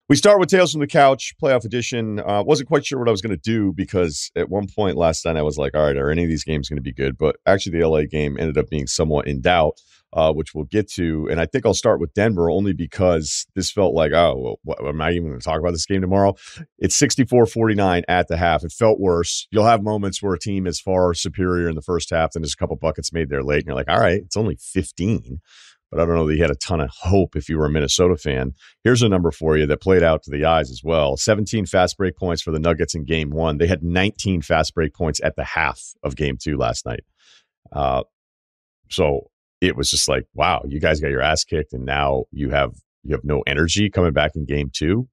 We start with Tales from the Couch, playoff edition. Wasn't quite sure what I was going to do because at one point last night I was like, all right, are any of these games going to be good? But actually the LA game ended up being somewhat in doubt, which we'll get to. And I think I'll start with Denver only because this felt like, oh, well, am I even going to talk about this game tomorrow? It's 64-49 at the half. It felt worse. You'll have moments where a team is far superior in the first half and there's a couple buckets made there late. And you're like, all right, it's only 15. But I don't know that you had a ton of hope if you were a Minnesota fan. Here's a number for you that played out to the eyes as well. 17 fast break points for the Nuggets in game one. They had 19 fast break points at the half of game two last night. So it was just like, wow, you guys got your ass kicked, and now you have no energy coming back in game two.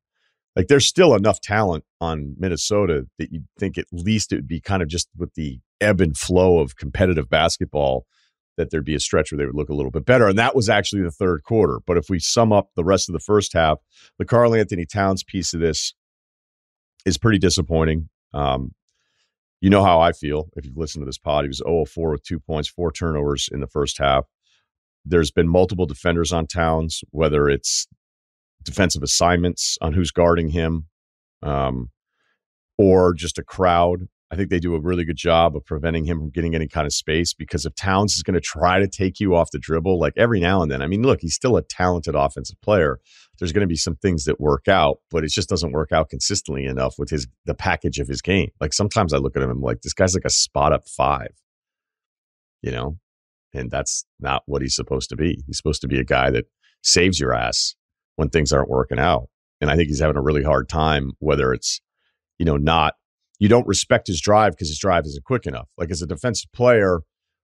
Like, there's still enough talent on Minnesota that you'd think at least it would be kind of just with the ebb and flow of competitive basketball that there'd be a stretch where they would look a little bit better. And that was actually the third quarter. But if we sum up the rest of the first half, the Karl Anthony Towns piece of this is pretty disappointing. You know how I feel if you've listened to this pod. He was 0 of 4 with 2 points, 4 turnovers in the first half. There's been multiple defenders on Towns, whether it's defensive assignments on who's guarding him, or just a crowd. I think they do a really good job of preventing him from getting any kind of space, because if Towns is going to try to take you off the dribble, like every now and then, I mean, look, he's still a talented offensive player. There's going to be some things that work out, but it just doesn't work out consistently enough with the package of his game. Like, sometimes I look at him and I'm like, this guy's like a spot up 5, and that's not what he's supposed to be. He's supposed to be a guy that saves your ass when things aren't working out. And I think he's having a really hard time, whether it's, you don't respect his drive because his drive isn't quick enough. Like, as a defensive player,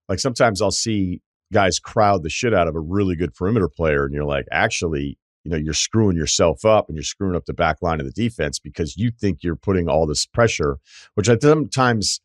like, sometimes I'll see guys crowd the shit out of a really good perimeter player, and you're like, actually, you're screwing yourself up, and you're screwing up the back line of the defense because you think you're putting all this pressure, which I sometimes,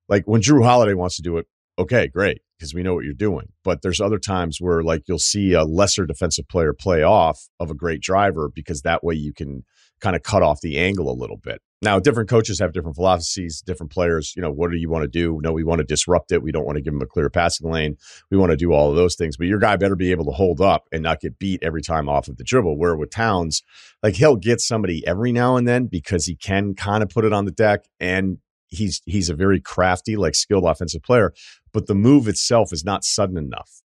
like when Drew Holiday wants to do it, okay, great, because we know what you're doing. But there's other times where, like, you'll see a lesser defensive player play off of a great driver, because that way you can kind of cut off the angle a little bit. Now, different coaches have different philosophies, different players. What do you want to do? No, we want to disrupt it. We don't want to give him a clear passing lane. We want to do all of those things. But your guy better be able to hold up and not get beat every time off of the dribble. Where with Towns, like, he'll get somebody every now and then because he can kind of put it on the deck, and he's a very crafty, like, skilled offensive player. But the move itself is not sudden enough.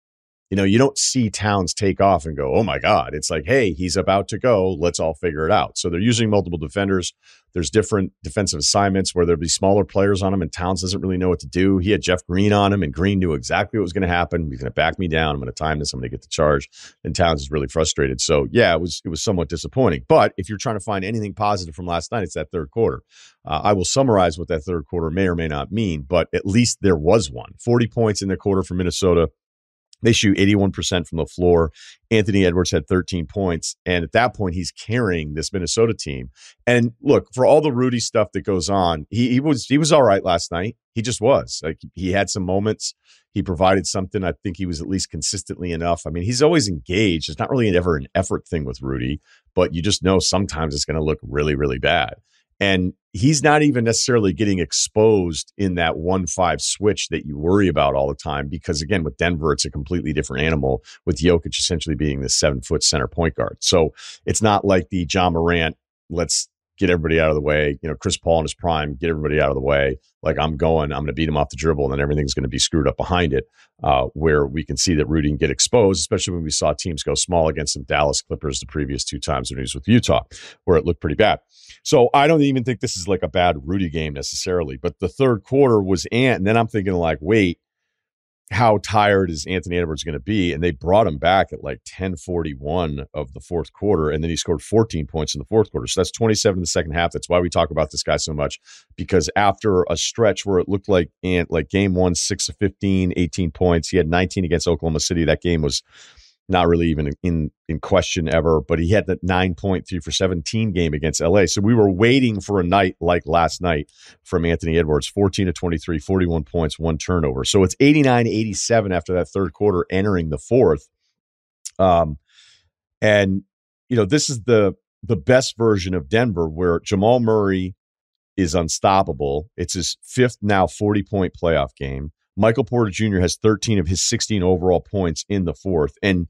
You don't see Towns take off and go, oh my God. It's like, hey, he's about to go. Let's all figure it out. So they're using multiple defenders. There's different defensive assignments where there'll be smaller players on him, and Towns doesn't really know what to do. He had Jeff Green on him, and Green knew exactly what was going to happen. He's going to back me down. I'm going to time this. I'm going to get the charge. And Towns is really frustrated. So yeah, it was somewhat disappointing. But if you're trying to find anything positive from last night, it's that third quarter. I will summarize what that third quarter may or may not mean, but at least there was one. 40 points in the quarter for Minnesota. They shoot 81% from the floor. Anthony Edwards had 13 points. And at that point, he's carrying this Minnesota team. And look, for all the Rudy stuff that goes on, he was all right last night. He just was. Like, he had some moments. He provided something. I think he was at least consistently enough. I mean, he's always engaged. It's not really ever an effort thing with Rudy, but you just know sometimes it's going to look really, really bad. And he's not even necessarily getting exposed in that 1-5 switch that you worry about all the time, because, again, with Denver, it's a completely different animal, with Jokic essentially being the 7-foot center point guard. So it's not like the Ja Morant, let's get everybody out of the way. Chris Paul in his prime, get everybody out of the way. Like, I'm going to beat him off the dribble, and then everything's going to be screwed up behind it, where we can see that Rudy can get exposed, especially when we saw teams go small against some Dallas Clippers the previous 2 times when he was with Utah, where it looked pretty bad. So I don't even think this is like a bad Rudy game necessarily, but the third quarter was and then I'm thinking, like, wait, how tired is Anthony Edwards going to be? And they brought him back at like 10:41 of the fourth quarter, and then he scored 14 points in the fourth quarter. So that's 27 in the second half. That's why we talk about this guy so much, because after a stretch where it looked like game 1, 6 of 15, 18 points, he had 19 against Oklahoma City. That game was not really even in question ever, but he had that 9.3 for 17 game against LA. So we were waiting for a night like last night from Anthony Edwards, 14 of 23, 41 points, 1 turnover. So it's 89-87 after that third quarter, entering the fourth. And this is the best version of Denver, where Jamal Murray is unstoppable. It's his 5th now 40-point playoff game. Michael Porter Jr. has 13 of his 16 overall points in the fourth. And,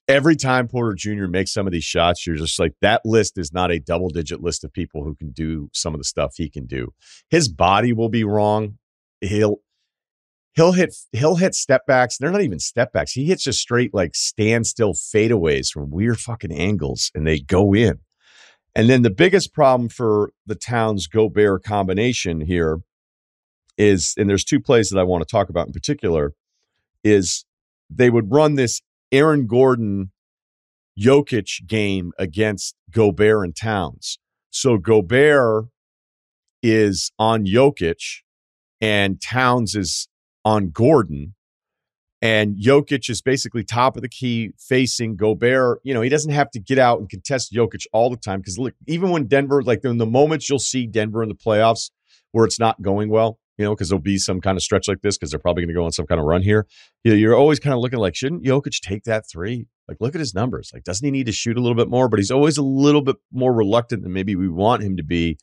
every time Porter Jr. makes some of these shots, you're just like, that list is not a double-digit list of people who can do some of the stuff he can do. His body will be wrong. He'll hit step backs. They're not even step backs. He hits just straight like standstill fadeaways from weird fucking angles, and they go in. And then the biggest problem for the Towns Gobert combination here is, and there's two plays that I want to talk about in particular, is they would run this Aaron Gordon Jokic game against Gobert and Towns. So Gobert is on Jokic and Towns is on Gordon, and Jokic is basically top of the key facing Gobert. You know, he doesn't have to get out and contest Jokic all the time, because look, even when Denver, like in the moments you'll see Denver in the playoffs where it's not going well, you know, because there'll be some kind of stretch like this because they're probably going to go on some kind of run here. You know, you're always kind of looking like, shouldn't Jokic take that three? Like, look at his numbers. Like, doesn't he need to shoot a little bit more? But he's always a little bit more reluctant than maybe we want him to be.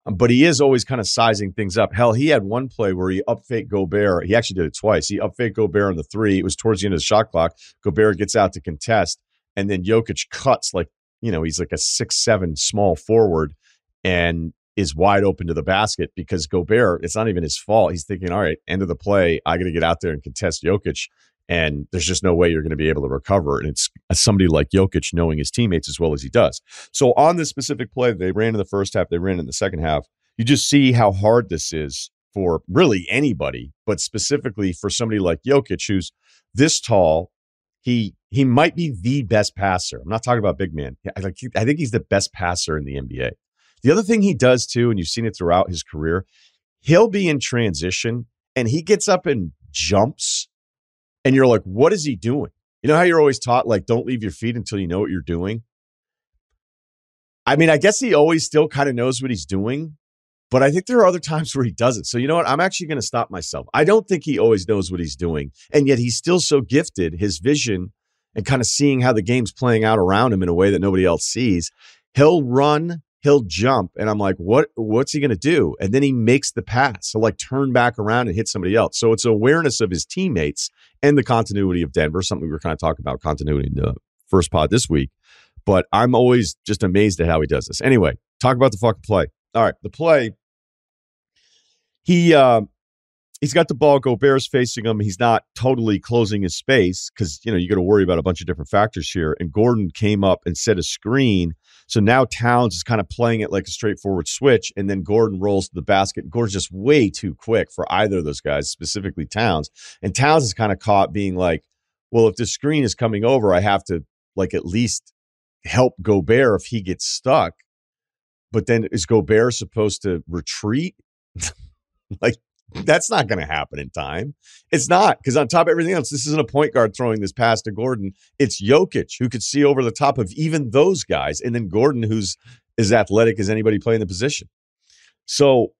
But he is always kind of sizing things up. Hell, he had one play where he up-faked Gobert. He actually did it twice. He up-faked Gobert on the three. It was towards the end of the shot clock. Gobert gets out to contest, and then Jokic cuts like, you know, he's like a 6'7" small forward and is wide open to the basket because Gobert, it's not even his fault. He's thinking, all right, end of the play, I got to get out there and contest Jokic, and there's just no way you're going to be able to recover. And it's somebody like Jokic knowing his teammates as well as he does. So on this specific play they ran in the first half, they ran in the second half, you just see how hard this is for really anybody, but specifically for somebody like Jokic, who's this tall. He might be the best passer. I'm not talking about big man. I think he's the best passer in the NBA. The other thing he does too, and you've seen it throughout his career, he'll be in transition and he gets up and jumps. And you're like, what is he doing? You know how you're always taught, like, don't leave your feet until you know what you're doing? I mean, I guess he always still kind of knows what he's doing, but I think there are other times where he doesn't. So you know what? I'm actually going to stop myself. I don't think he always knows what he's doing. And yet he's still so gifted, his vision and kind of seeing how the game's playing out around him in a way that nobody else sees. He'll run, he'll jump, and I'm like, what's he going to do? And then he makes the pass. He'll like turn back around and hit somebody else. So it's awareness of his teammates and the continuity of Denver, something we were kind of talking about continuity in the first pod this week. But I'm always just amazed at how he does this. Anyway, talk about the fucking play. All right, the play, he's got the ball, Gobert's facing him. He's not totally closing his space because, you know, you got to worry about a bunch of different factors here. And Gordon came up and set a screen. So now Towns is kind of playing it like a straightforward switch, and then Gordon rolls to the basket. Gordon's just way too quick for either of those guys, specifically Towns. And Towns is kind of caught being like, well, if the screen is coming over, I have to like at least help Gobert if he gets stuck. But then is Gobert supposed to retreat? Like, that's not going to happen in time. It's not, because on top of everything else, this isn't a point guard throwing this pass to Gordon. It's Jokic, who could see over the top of even those guys, and then Gordon, who's as athletic as anybody playing the position. So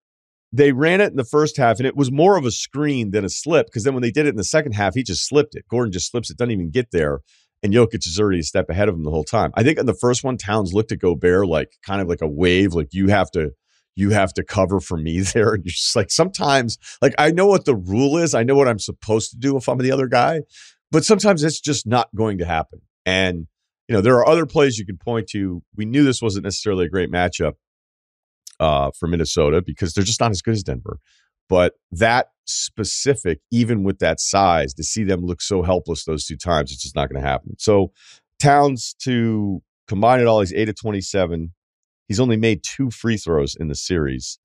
they ran it in the first half, and it was more of a screen than a slip, because then when they did it in the second half, he just slipped it. Gordon just slips it, doesn't even get there, and Jokic is already a step ahead of him the whole time. I think in the first one, Towns looked at Gobert like kind of like a wave, like you have to cover for me there. And you're just like, sometimes, like, I know what the rule is. I know what I'm supposed to do if I'm the other guy, but sometimes it's just not going to happen. And, you know, there are other plays you can point to. We knew this wasn't necessarily a great matchup for Minnesota because they're just not as good as Denver. But that specific, even with that size, to see them look so helpless those two times, it's just not going to happen. So Towns, to combine it all, he's 8 of 27. He's only made 2 free throws in the series.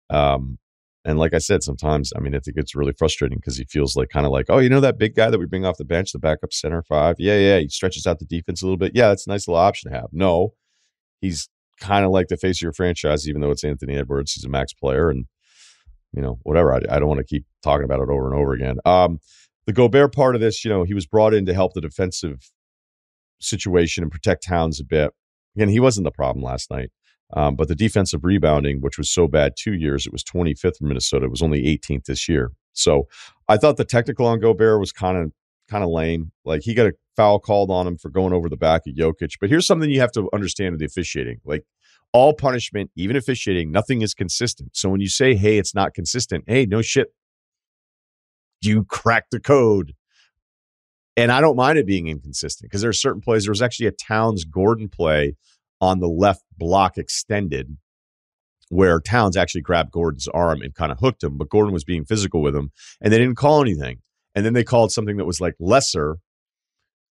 And like I said, sometimes, I mean, I think it's really frustrating because he feels like kind of like, oh, you know, that big guy that we bring off the bench, the backup center 5. Yeah. He stretches out the defense a little bit. Yeah, that's a nice little option to have. No, he's kind of like the face of your franchise, even though it's Anthony Edwards. He's a max player and, you know, whatever. I don't want to keep talking about it over and over again. The Gobert part of this, you know, he was brought in to help the defensive situation and protect Towns a bit. Again, he wasn't the problem last night. But the defensive rebounding, which was so bad 2 years, it was 25th in Minnesota. It was only 18th this year. So I thought the technical on Gobert was kind of lame. Like, he got a foul called on him for going over the back of Jokic. But here's something you have to understand with the officiating. Like, all punishment, even officiating, nothing is consistent. So when you say, hey, it's not consistent, hey, no shit. You cracked the code. And I don't mind it being inconsistent because there are certain plays. There was actually a Towns-Gordon play on the left block extended where Towns actually grabbed Gordon's arm and kind of hooked him, but Gordon was being physical with him, and they didn't call anything. And then they called something that was like lesser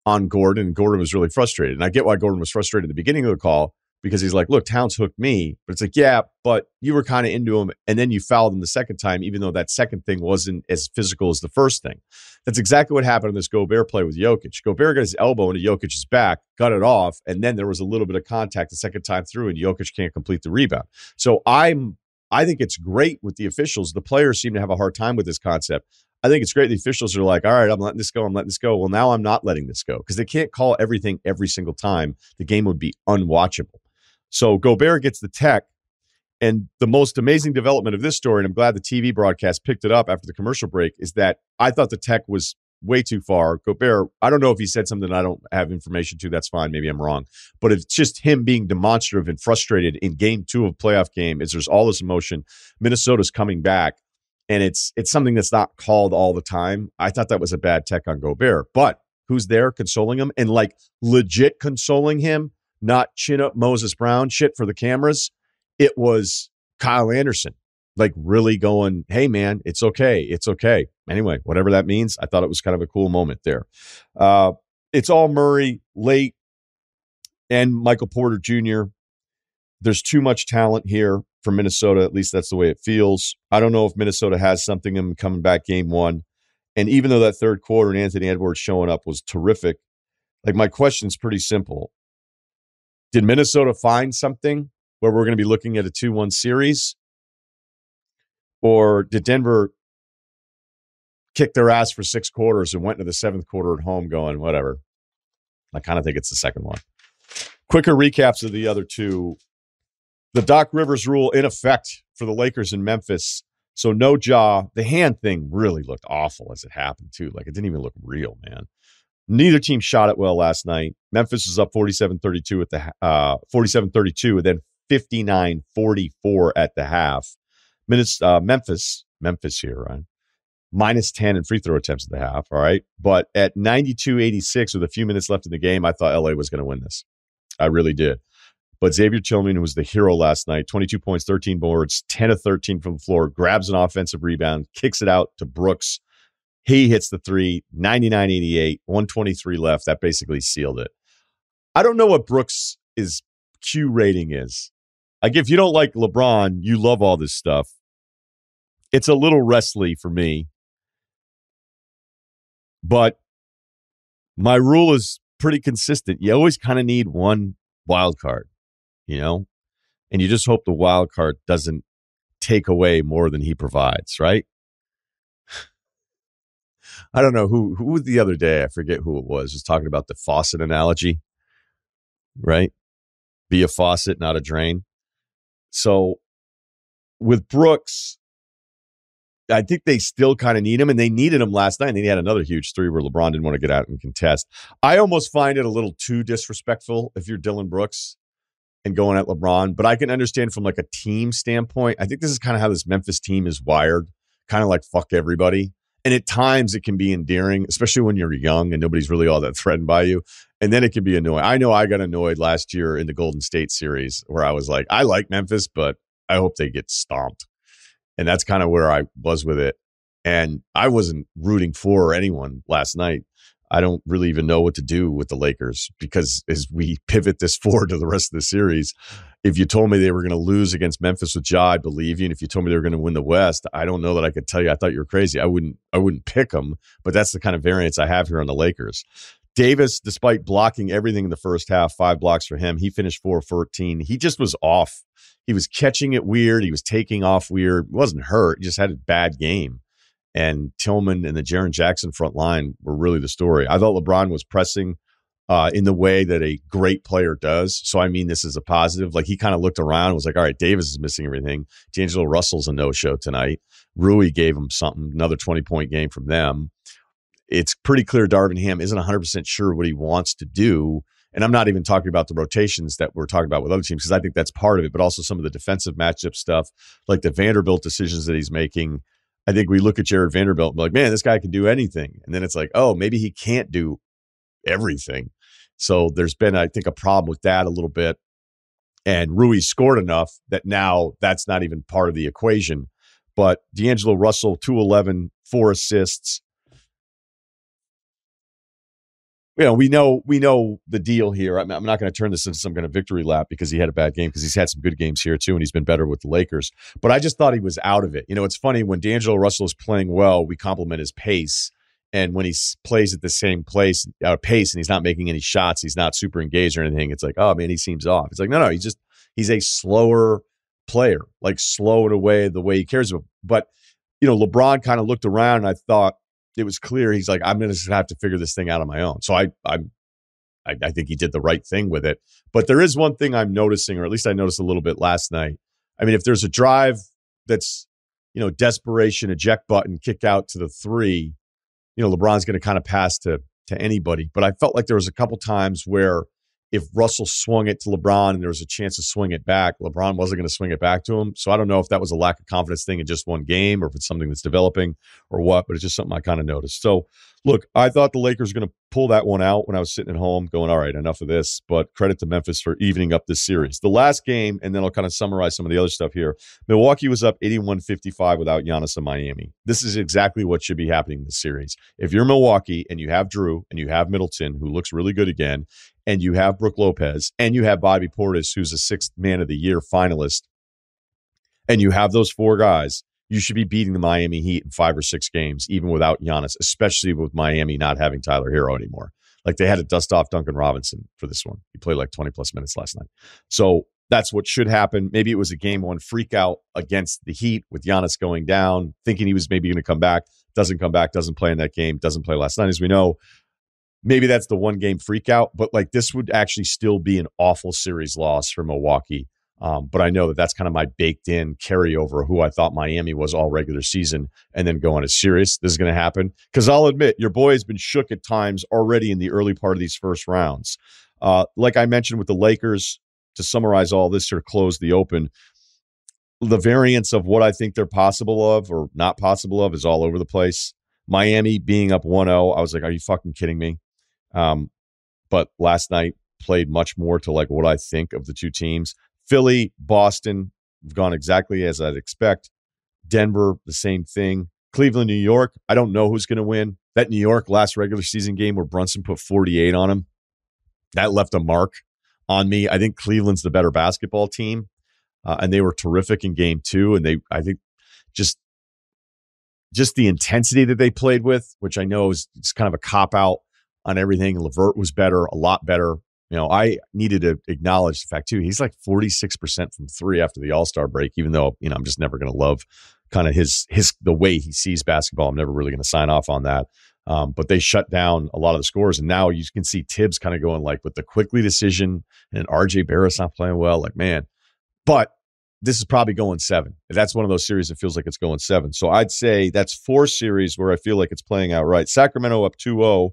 on Gordon, and Gordon was really frustrated. And I get why Gordon was frustrated at the beginning of the call, because he's like, look, Towns hooked me. But it's like, yeah, but you were kind of into him, and then you fouled him the second time, even though that second thing wasn't as physical as the first thing. That's exactly what happened in this Gobert play with Jokic. Gobert got his elbow into Jokic's back, got it off, and then there was a little bit of contact the second time through, and Jokic can't complete the rebound. So I think it's great with the officials. The players seem to have a hard time with this concept. I think it's great the officials are like, all right, I'm letting this go. Well, now I'm not letting this go because they can't call everything every single time. The game would be unwatchable. So Gobert gets the tech. And the most amazing development of this story, and I'm glad the TV broadcast picked it up after the commercial break, is that I thought the tech was way too far. Gobert, I don't know if he said something I don't have information to. That's fine. Maybe I'm wrong. But it's just him being demonstrative and frustrated in game 2 of playoff game as there's all this emotion. Minnesota's coming back. And it's something that's not called all the time. I thought that was a bad tech on Gobert. But who's there consoling him and like legit consoling him, not chin up Moses Brown shit for the cameras? It was Kyle Anderson, like really going, hey, man, it's okay. It's okay. Anyway, whatever that means, I thought it was kind of a cool moment there. It's all Murray late and Michael Porter Jr. There's too much talent here for Minnesota. At least that's the way it feels. I don't know if Minnesota has something in them coming back game 1. And even though that third quarter and Anthony Edwards showing up was terrific, like my question's pretty simple. Did Minnesota find something where we're going to be looking at a 2-1 series? Or did Denver kick their ass for 6 quarters and went into the 7th quarter at home going, whatever? I kind of think it's the second one. Quicker recaps of the other two. The Doc Rivers rule in effect for the Lakers in Memphis. So no Ja. The hand thing really looked awful as it happened, too. Like, it didn't even look real, man. Neither team shot it well last night. Memphis was up 47-32 at the 47-32, and then 59-44 at the half. Memphis here, right? Minus 10 in free throw attempts at the half, all right? But at 92-86, with a few minutes left in the game, I thought LA was going to win this. I really did. But Xavier Tillman, who was the hero last night, 22 points, 13 boards, 10 of 13 from the floor, grabs an offensive rebound, kicks it out to Brooks. He hits the three, 99-88, 123 left. That basically sealed it. I don't know what Brooks' Q rating is. Like, if you don't like LeBron, you love all this stuff. It's a little wrestly for me. But my rule is pretty consistent. You always kind of need one wild card, you know? And you just hope the wild card doesn't take away more than he provides, right? I don't know who was the other day. I forget who it was talking about the faucet analogy, right? Be a faucet, not a drain. So with Brooks, I think they still kind of need him, and they needed him last night. And then he had another huge three where LeBron didn't want to get out and contest. I almost find it a little too disrespectful if you're Dylan Brooks and going at LeBron, but I can understand from like a team standpoint. I think this is kind of how this Memphis team is wired, kind of like fuck everybody. And at times it can be endearing, especially when you're young and nobody's really all that threatened by you. And then it can be annoying. I know I got annoyed last year in the Golden State series where I was like, I like Memphis, but I hope they get stomped. And that's kind of where I was with it. And I wasn't rooting for anyone last night. I don't really even know what to do with the Lakers because as we pivot this forward to the rest of the series, if you told me they were going to lose against Memphis with Ja, I'd believe you. And if you told me they were going to win the West, I don't know that I could tell you. I thought you were crazy. I wouldn't pick them, but that's the kind of variance I have here on the Lakers. Davis, despite blocking everything in the first half, 5 blocks for him, he finished 4 of 14. He just was off. He was catching it weird. He was taking off weird. He wasn't hurt. He just had a bad game. And Tillman and the Jaren Jackson front line were really the story. I thought LeBron was pressing in the way that a great player does. So, I mean, this is a positive. Like, he kind of looked around and was like, all right, Davis is missing everything. D'Angelo Russell's a no-show tonight. Rui gave him something, another 20-point game from them. It's pretty clear Darvin Ham isn't 100% sure what he wants to do. And I'm not even talking about the rotations that we're talking about with other teams because I think that's part of it, but also some of the defensive matchup stuff, like the Vanderbilt decisions that he's making. I think we look at Jared Vanderbilt and be like, man, this guy can do anything. And then it's like, oh, maybe he can't do everything. So there's been, I think, a problem with that a little bit. And Rui scored enough that now that's not even part of the equation. But D'Angelo Russell, 211, 4 assists. We know the deal here. I'm not going to turn this into some kind of victory lap because he had a bad game, because he's had some good games here too, and he's been better with the Lakers. But I just thought he was out of it. It's funny, when D'Angelo Russell is playing well, we compliment his pace. And when he plays at the same pace and he's not making any shots, he's not super engaged or anything, it's like, oh man, he seems off. It's like, no, he's a slower player, like slow in a way, the way he cares about. But, LeBron kind of looked around and I thought it was clear. He's like, I'm going to have to figure this thing out on my own. So I think he did the right thing with it. But there is one thing I'm noticing, or at least I noticed a little bit last night. I mean, if there's a drive that's, desperation, eject button, kick out to the 3, LeBron's going to kind of pass to anybody. But I felt like there was a couple times where if Russell swung it to LeBron and there was a chance to swing it back, LeBron wasn't going to swing it back to him. So I don't know if that was a lack of confidence thing in just one game or if it's something that's developing or what, but it's just something I kind of noticed. So look, I thought the Lakers were going to pull that one out when I was sitting at home going, all right, enough of this, but credit to Memphis for evening up this series. The last game, and then I'll kind of summarize some of the other stuff here. Milwaukee was up 81-55 without Giannis in Miami. This is exactly what should be happening in this series. If you're Milwaukee and you have Drew and you have Middleton, who looks really good again, and you have Brook Lopez, and you have Bobby Portis, who's a 6th Man of the Year finalist, and you have those 4 guys, you should be beating the Miami Heat in 5 or 6 games, even without Giannis, especially with Miami not having Tyler Hero anymore. Like, they had to dust off Duncan Robinson for this one. He played like 20-plus minutes last night. So that's what should happen. Maybe it was a game 1 freak out against the Heat with Giannis going down, thinking he was maybe going to come back, doesn't come back, doesn't play in that game, doesn't play last night, as we know. Maybe that's the 1 game freak out, but like, this would actually still be an awful series loss for Milwaukee. But I know that that's kind of my baked in carryover, who I thought Miami was all regular season, and then go on a series. This is going to happen because I'll admit your boy has been shook at times already in the early part of these first rounds. Like I mentioned with the Lakers, to summarize all this or close the open, the variance of what I think they're possible of or not possible of is all over the place. Miami being up 1-0, I was like, are you fucking kidding me? But last night played much more to like what I think of the two teams. Philly, Boston have gone exactly as I'd expect. Denver, the same thing. Cleveland, New York, I don't know who's going to win. That New York last regular season game where Brunson put 48 on him, that left a mark on me. I think Cleveland's the better basketball team, and they were terrific in game 2. And I think just the intensity that they played with, which I know is kind of a cop-out on everything. LeVert was better, a lot better. I needed to acknowledge the fact, too, he's like 46% from 3 after the All-Star break, even though, I'm just never going to love kind of the way he sees basketball. I'm never really going to sign off on that. But they shut down a lot of the scores. And now you can see Tibbs kind of going like with the Quickly decision, and RJ Barrett's not playing well. Like, man. But this is probably going 7. That's one of those series that feels like it's going 7. So I'd say that's 4 series where I feel like it's playing out right. Sacramento up 2-0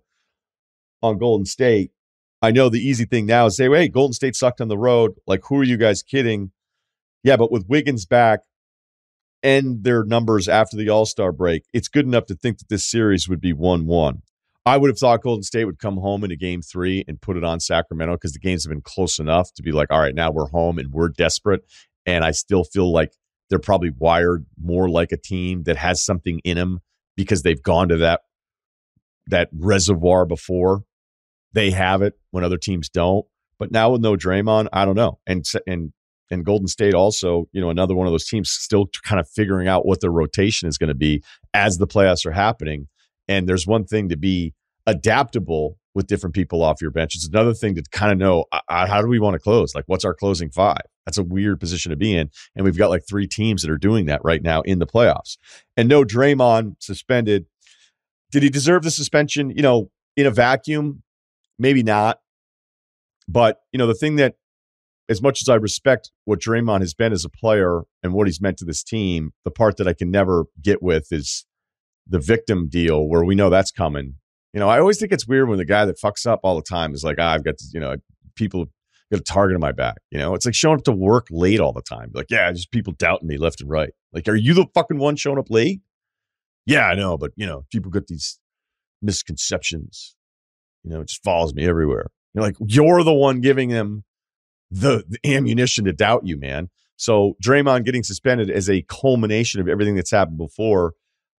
on Golden State. I know the easy thing now is say, hey, Golden State sucked on the road. Like, who are you guys kidding? Yeah, but with Wiggins back and their numbers after the All-Star break, it's good enough to think that this series would be 1-1. I would have thought Golden State would come home into game 3 and put it on Sacramento because the games have been close enough to be like, all right, now we're home and we're desperate. And I still feel like they're probably wired more like a team that has something in them because they've gone to that reservoir before. They have it when other teams don't. But now with no Draymond, I don't know. And Golden State also, another one of those teams still kind of figuring out what their rotation is going to be as the playoffs are happening. And there's one thing to be adaptable with different people off your bench. It's another thing to kind of know, how do we want to close? Like, what's our closing 5? That's a weird position to be in. And we've got like 3 teams that are doing that right now in the playoffs. And no Draymond suspended. Did he deserve the suspension? In a vacuum, maybe not. But, the thing that, as much as I respect what Draymond has been as a player and what he's meant to this team, the part that I can never get with is the victim deal where we know that's coming. I always think it's weird when the guy that fucks up all the time is like, I've got this, people got a target on my back. It's like showing up to work late all the time. Like, yeah, just people doubting me left and right. Like, are you the fucking one showing up late? Yeah, I know, but, people get these misconceptions. It just follows me everywhere. You're like, you're the one giving them the ammunition to doubt you, man. So Draymond getting suspended is a culmination of everything that's happened before.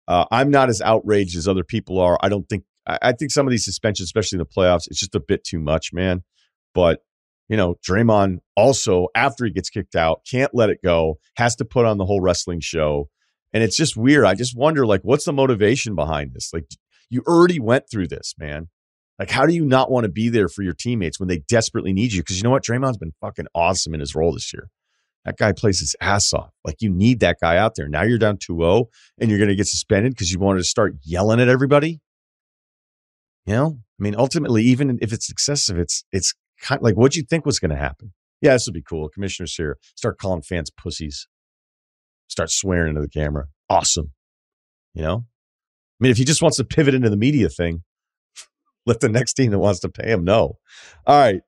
I'm not as outraged as other people are. I think some of these suspensions, especially in the playoffs, it's just a bit too much, man. But, Draymond also, after he gets kicked out, can't let it go, has to put on the whole wrestling show. And it's just weird. I just wonder, what's the motivation behind this? You already went through this, man. How do you not want to be there for your teammates when they desperately need you? Because you know what? Draymond's been fucking awesome in his role this year. That guy plays his ass off. You need that guy out there. Now you're down 2-0 and you're going to get suspended because you wanted to start yelling at everybody. Ultimately, even if it's excessive, it's kind of what'd you think was going to happen? Yeah, this would be cool. Commissioner's here. Start calling fans pussies. Start swearing into the camera. Awesome. If he just wants to pivot into the media thing, let the next team that wants to pay him know. All right.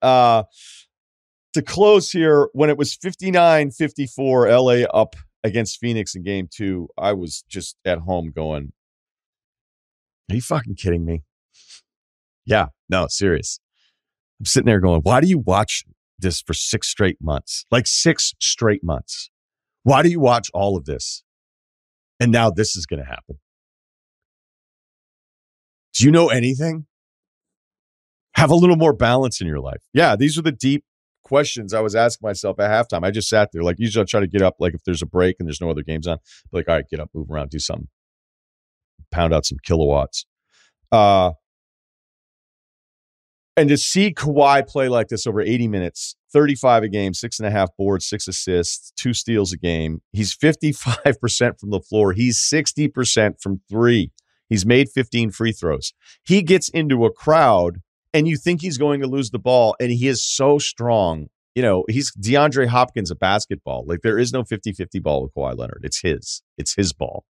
To close here, when it was 59-54, LA up against Phoenix in game 2, I was just at home going, are you fucking kidding me? Yeah, no, serious. I'm sitting there going, why do you watch this for 6 straight months? 6 straight months. Why do you watch all of this? And now this is going to happen. Do you know anything? Have a little more balance in your life. Yeah, these are the deep questions I was asking myself at halftime. I just sat there. Usually I try to get up, if there's a break and there's no other games on. All right, get up, move around, do something. Pound out some kilowatts. And to see Kawhi play like this over 80 minutes, 35 a game, 6.5 boards, 6 assists, 2 steals a game. He's 55% from the floor. He's 60% from 3. He's made 15 free throws. He gets into a crowd and you think he's going to lose the ball, and he is so strong. He's DeAndre Hopkins of basketball. There is no 50-50 ball with Kawhi Leonard. It's his ball.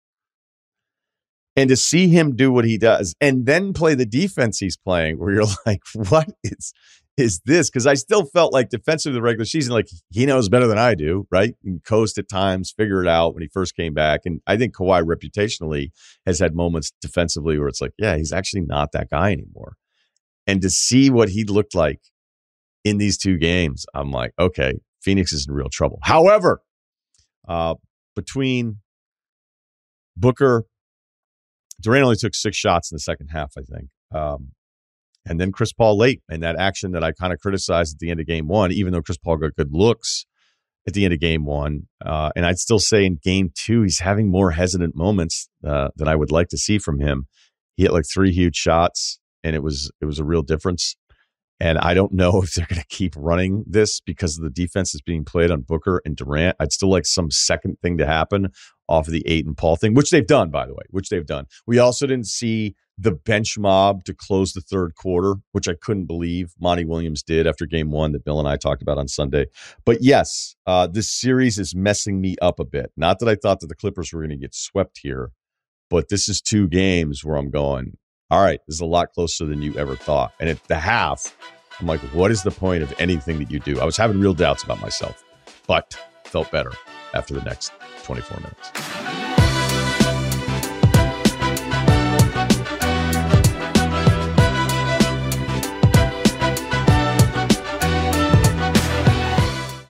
And to see him do what he does and then play the defense he's playing, where you're like, what is this? Because I still felt defensively the regular season, he knows better than I do, right? He can coast at times, figure it out when he first came back. And I think Kawhi reputationally has had moments defensively where it's yeah, he's actually not that guy anymore. And to see what he looked like in these 2 games, I'm like, okay, Phoenix is in real trouble. However, between Booker, Durant only took 6 shots in the second half, I think. And then Chris Paul late, and that action that I kind of criticized at the end of game 1, even though Chris Paul got good looks at the end of game 1. And I'd still say in game 2, he's having more hesitant moments than I would like to see from him. He hit 3 huge shots, and it was a real difference. And I don't know if they're going to keep running this because of the defense that's being played on Booker and Durant. I'd still like some second thing to happen off of the Ayton Paul thing, which they've done, by the way, We also didn't see the bench mob to close the third quarter, which I couldn't believe Monty Williams did after game 1 that Bill and I talked about on Sunday. But yes, this series is messing me up a bit. Not that I thought that the Clippers were going to get swept here, but this is 2 games where I'm going, all right, this is a lot closer than you ever thought. And at the half, I'm like, what is the point of anything that you do? I was having real doubts about myself, but felt better after the next 24 minutes.